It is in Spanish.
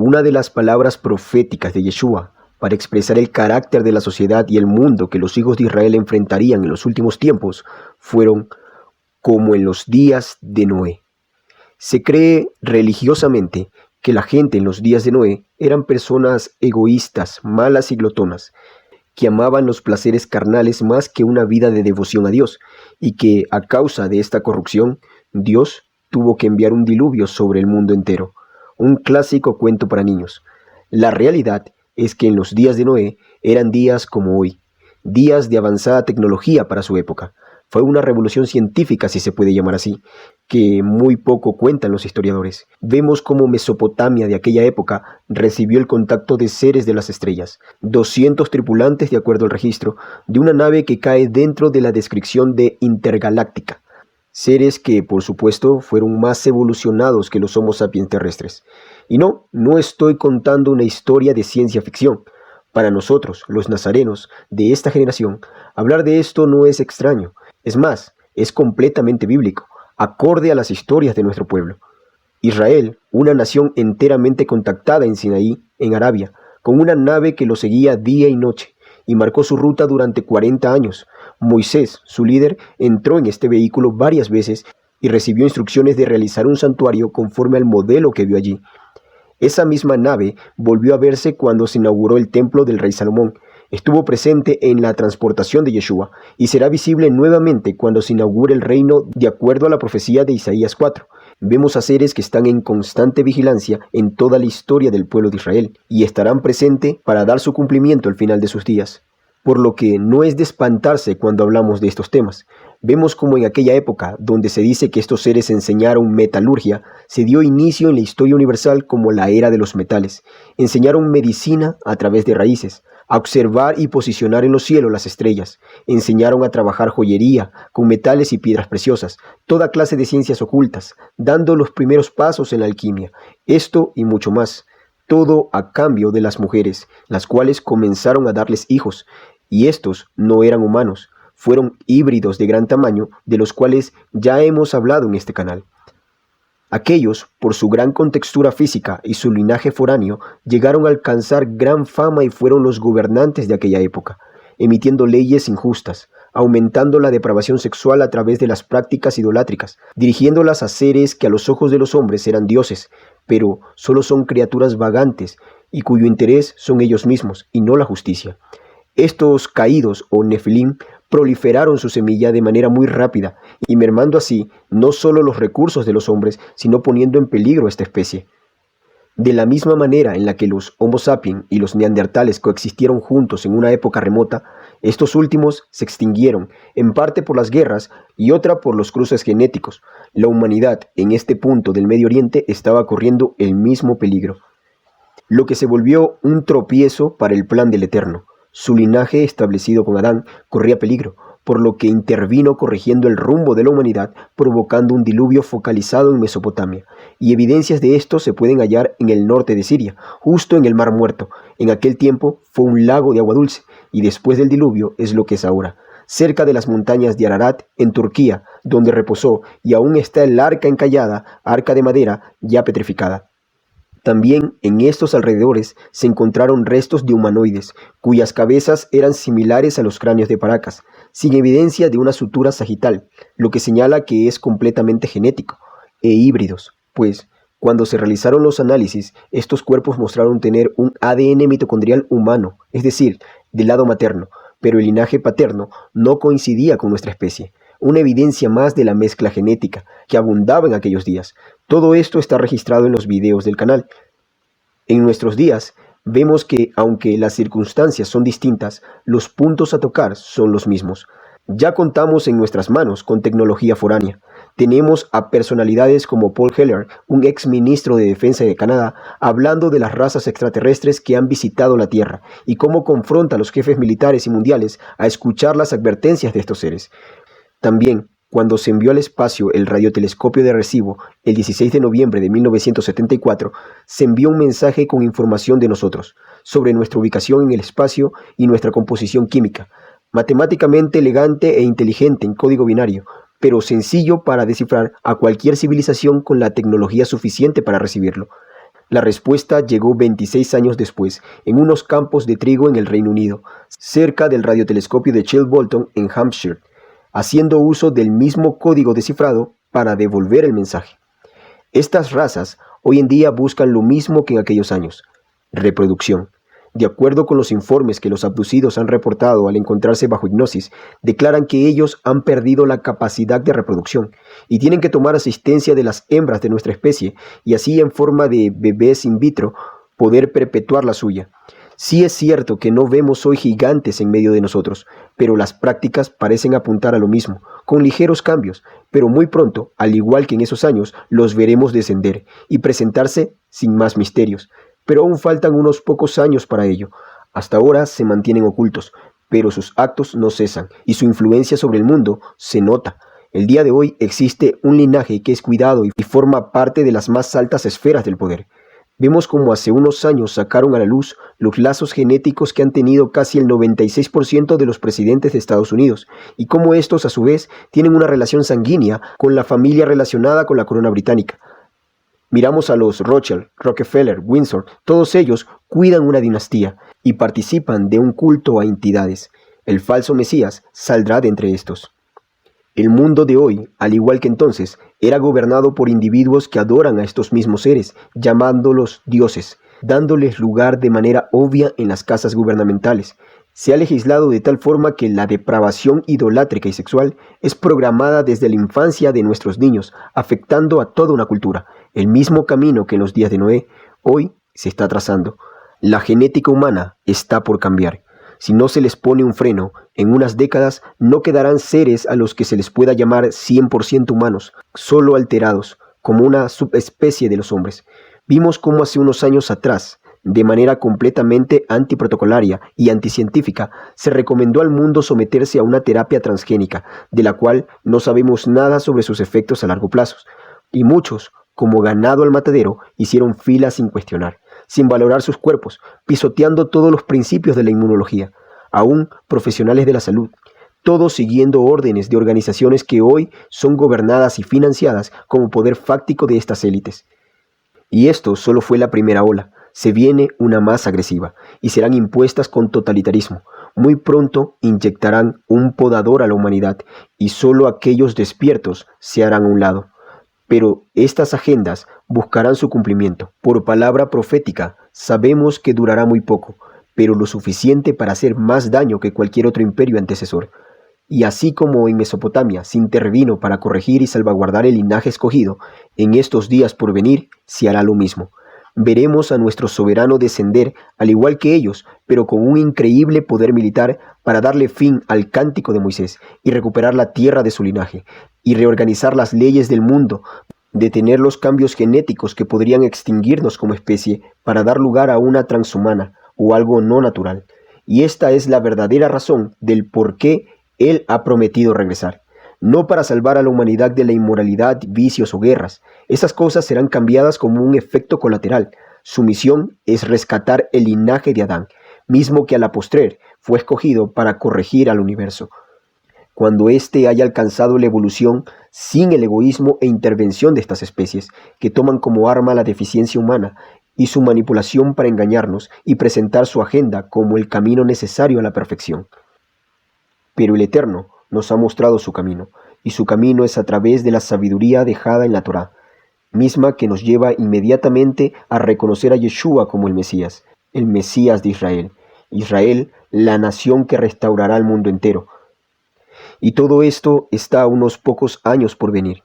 Una de las palabras proféticas de Yeshua para expresar el carácter de la sociedad y el mundo que los hijos de Israel enfrentarían en los últimos tiempos fueron como en los días de Noé. Se cree religiosamente que la gente en los días de Noé eran personas egoístas, malas y glotonas, que amaban los placeres carnales más que una vida de devoción a Dios, y que a causa de esta corrupción, Dios tuvo que enviar un diluvio sobre el mundo entero. Un clásico cuento para niños. La realidad es que en los días de Noé eran días como hoy, días de avanzada tecnología para su época. Fue una revolución científica, si se puede llamar así, que muy poco cuentan los historiadores. Vemos cómo Mesopotamia de aquella época recibió el contacto de seres de las estrellas, 200 tripulantes de acuerdo al registro, de una nave que cae dentro de la descripción de intergaláctica. Seres que, por supuesto, fueron más evolucionados que los Homo sapiens terrestres. Y no estoy contando una historia de ciencia ficción. Para nosotros, los nazarenos de esta generación, hablar de esto no es extraño. Es más, es completamente bíblico, acorde a las historias de nuestro pueblo. Israel, una nación enteramente contactada en Sinaí, en Arabia, con una nave que lo seguía día y noche, y marcó su ruta durante 40 años. Moisés, su líder, entró en este vehículo varias veces y recibió instrucciones de realizar un santuario conforme al modelo que vio allí. Esa misma nave volvió a verse cuando se inauguró el templo del rey Salomón. Estuvo presente en la transportación de Yeshua y será visible nuevamente cuando se inaugure el reino de acuerdo a la profecía de Isaías 4. Vemos a seres que están en constante vigilancia en toda la historia del pueblo de Israel y estarán presentes para dar su cumplimiento al final de sus días. Por lo que no es de espantarse cuando hablamos de estos temas. Vemos como en aquella época, donde se dice que estos seres enseñaron metalurgia, se dio inicio en la historia universal como la era de los metales. Enseñaron medicina a través de raíces, a observar y posicionar en los cielos las estrellas. Enseñaron a trabajar joyería, con metales y piedras preciosas, toda clase de ciencias ocultas, dando los primeros pasos en la alquimia. Esto y mucho más. Todo a cambio de las mujeres, las cuales comenzaron a darles hijos. Y estos no eran humanos, fueron híbridos de gran tamaño, de los cuales ya hemos hablado en este canal. Aquellos, por su gran contextura física y su linaje foráneo, llegaron a alcanzar gran fama y fueron los gobernantes de aquella época, emitiendo leyes injustas, aumentando la depravación sexual a través de las prácticas idolátricas, dirigiéndolas a seres que a los ojos de los hombres eran dioses, pero solo son criaturas vagantes y cuyo interés son ellos mismos y no la justicia. Estos caídos o nefilim proliferaron su semilla de manera muy rápida y mermando así no solo los recursos de los hombres, sino poniendo en peligro a esta especie. De la misma manera en la que los Homo sapiens y los neandertales coexistieron juntos en una época remota, estos últimos se extinguieron, en parte por las guerras y otra por los cruces genéticos. La humanidad en este punto del Medio Oriente estaba corriendo el mismo peligro, lo que se volvió un tropiezo para el plan del Eterno. Su linaje establecido con Adán corría peligro, por lo que intervino corrigiendo el rumbo de la humanidad, provocando un diluvio focalizado en Mesopotamia, y evidencias de esto se pueden hallar en el norte de Siria, justo en el Mar Muerto. En aquel tiempo fue un lago de agua dulce, y después del diluvio es lo que es ahora, cerca de las montañas de Ararat, en Turquía, donde reposó, y aún está el arca encallada, arca de madera, ya petrificada. También en estos alrededores se encontraron restos de humanoides, cuyas cabezas eran similares a los cráneos de Paracas, sin evidencia de una sutura sagital, lo que señala que es completamente genético, e híbridos, pues cuando se realizaron los análisis, estos cuerpos mostraron tener un ADN mitocondrial humano, es decir, del lado materno, pero el linaje paterno no coincidía con nuestra especie. Una evidencia más de la mezcla genética que abundaba en aquellos días. Todo esto está registrado en los videos del canal. En nuestros días, vemos que, aunque las circunstancias son distintas, los puntos a tocar son los mismos. Ya contamos en nuestras manos con tecnología foránea. Tenemos a personalidades como Paul Heller, un ex ministro de Defensa de Canadá, hablando de las razas extraterrestres que han visitado la Tierra y cómo confronta a los jefes militares y mundiales a escuchar las advertencias de estos seres. También, cuando se envió al espacio el radiotelescopio de Arecibo, el 16 de noviembre de 1974, se envió un mensaje con información de nosotros, sobre nuestra ubicación en el espacio y nuestra composición química, matemáticamente elegante e inteligente en código binario, pero sencillo para descifrar a cualquier civilización con la tecnología suficiente para recibirlo. La respuesta llegó 26 años después, en unos campos de trigo en el Reino Unido, cerca del radiotelescopio de Chilbolton en Hampshire, haciendo uso del mismo código descifrado para devolver el mensaje. Estas razas hoy en día buscan lo mismo que en aquellos años: reproducción. De acuerdo con los informes que los abducidos han reportado al encontrarse bajo hipnosis, declaran que ellos han perdido la capacidad de reproducción y tienen que tomar asistencia de las hembras de nuestra especie y así, en forma de bebés in vitro, poder perpetuar la suya. Sí es cierto que no vemos hoy gigantes en medio de nosotros, pero las prácticas parecen apuntar a lo mismo, con ligeros cambios, pero muy pronto, al igual que en esos años, los veremos descender y presentarse sin más misterios. Pero aún faltan unos pocos años para ello. Hasta ahora se mantienen ocultos, pero sus actos no cesan y su influencia sobre el mundo se nota. El día de hoy existe un linaje que es cuidado y forma parte de las más altas esferas del poder. Vemos como hace unos años sacaron a la luz los lazos genéticos que han tenido casi el 96% de los presidentes de Estados Unidos y cómo estos a su vez tienen una relación sanguínea con la familia relacionada con la corona británica. Miramos a los Rothschild, Rockefeller, Windsor, todos ellos cuidan una dinastía y participan de un culto a entidades. El falso Mesías saldrá de entre estos. El mundo de hoy, al igual que entonces, era gobernado por individuos que adoran a estos mismos seres, llamándolos dioses, dándoles lugar de manera obvia en las casas gubernamentales. Se ha legislado de tal forma que la depravación idolátrica y sexual es programada desde la infancia de nuestros niños, afectando a toda una cultura. El mismo camino que en los días de Noé, hoy se está trazando. La genética humana está por cambiar. Si no se les pone un freno, en unas décadas no quedarán seres a los que se les pueda llamar 100% humanos, solo alterados, como una subespecie de los hombres. Vimos cómo hace unos años atrás, de manera completamente antiprotocolaria y anticientífica, se recomendó al mundo someterse a una terapia transgénica, de la cual no sabemos nada sobre sus efectos a largo plazo. Y muchos, como ganado al matadero, hicieron filas sin cuestionar, sin valorar sus cuerpos, pisoteando todos los principios de la inmunología, aún profesionales de la salud, todos siguiendo órdenes de organizaciones que hoy son gobernadas y financiadas como poder fáctico de estas élites. Y esto solo fue la primera ola. Se viene una más agresiva y serán impuestas con totalitarismo. Muy pronto inyectarán un podador a la humanidad y solo aquellos despiertos se harán a un lado. Pero estas agendas buscarán su cumplimiento. Por palabra profética, sabemos que durará muy poco, pero lo suficiente para hacer más daño que cualquier otro imperio antecesor. Y así como en Mesopotamia se intervino para corregir y salvaguardar el linaje escogido, en estos días por venir se hará lo mismo. Veremos a nuestro soberano descender al igual que ellos, pero con un increíble poder militar para darle fin al cántico de Moisés y recuperar la tierra de su linaje, y reorganizar las leyes del mundo, detener los cambios genéticos que podrían extinguirnos como especie para dar lugar a una transhumana o algo no natural. Y esta es la verdadera razón del por qué Él ha prometido regresar. No para salvar a la humanidad de la inmoralidad, vicios o guerras. Esas cosas serán cambiadas como un efecto colateral. Su misión es rescatar el linaje de Adán, mismo que a la postrer fue escogido para corregir al universo. Cuando éste haya alcanzado la evolución sin el egoísmo e intervención de estas especies, que toman como arma la deficiencia humana y su manipulación para engañarnos y presentar su agenda como el camino necesario a la perfección. Pero el Eterno nos ha mostrado su camino, y su camino es a través de la sabiduría dejada en la Torá, misma que nos lleva inmediatamente a reconocer a Yeshua como el Mesías de Israel. Israel, la nación que restaurará al mundo entero. Y todo esto está a unos pocos años por venir.